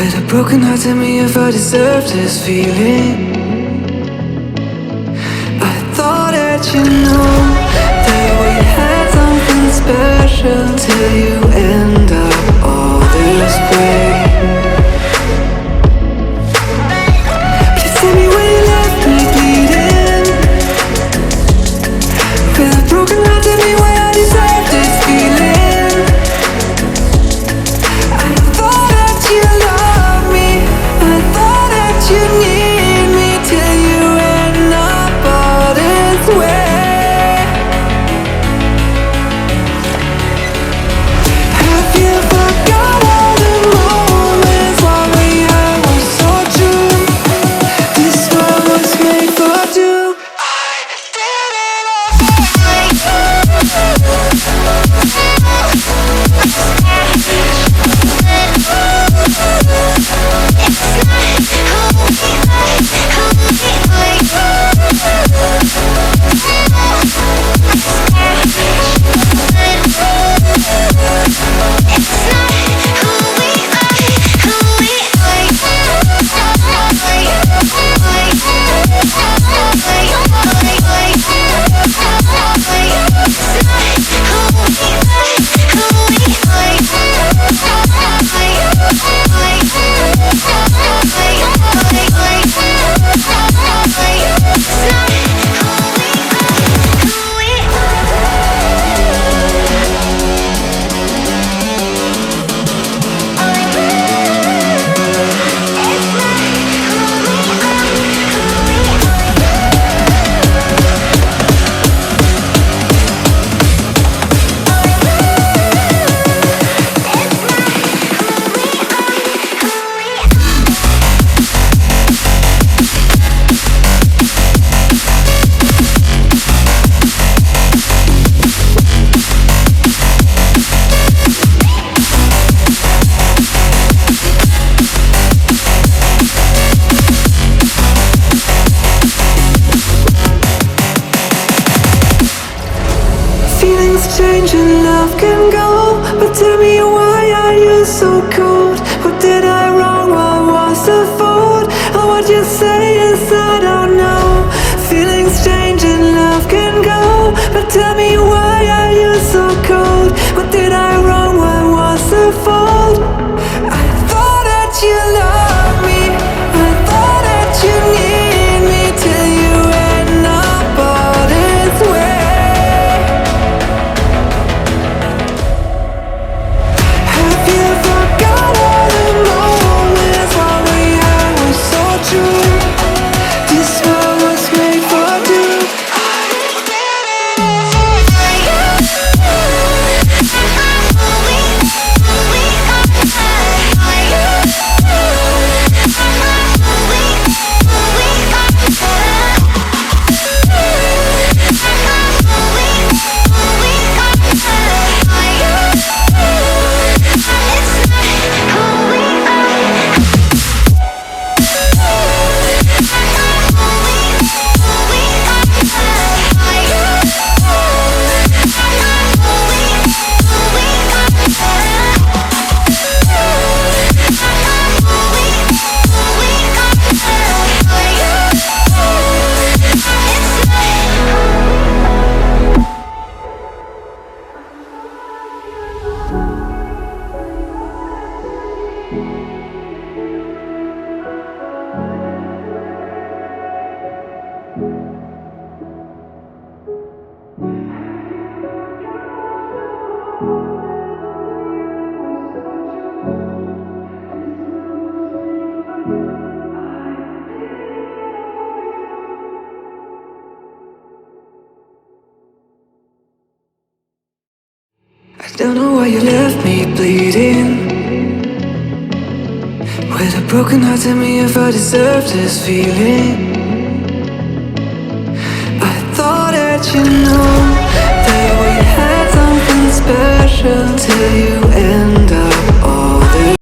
With a broken heart, tell me if I deserve this feeling. I thought that you know that we had something special till you end up all this way. Please tell me when you left me bleeding. With a broken heart, tell me why I deserve this feeling. I thought that you loved me, I thought that you need me till you end up all this way. Have you forgot all the moments while we had was so true? This world was made for two. I did it change and love can go, but tell me why are you so cold? What did I wrong? What was the fault? Or what you say is I don't know. Feelings change and love can go, but tell me why are you so cold? What did I wrong? What was the fault? I thought that you loved me, I thought that you need me till you end up all this way. I don't know why you left me bleeding. With a broken heart, tell me if I deserve this feeling. I thought that you know that we had something special till you end up all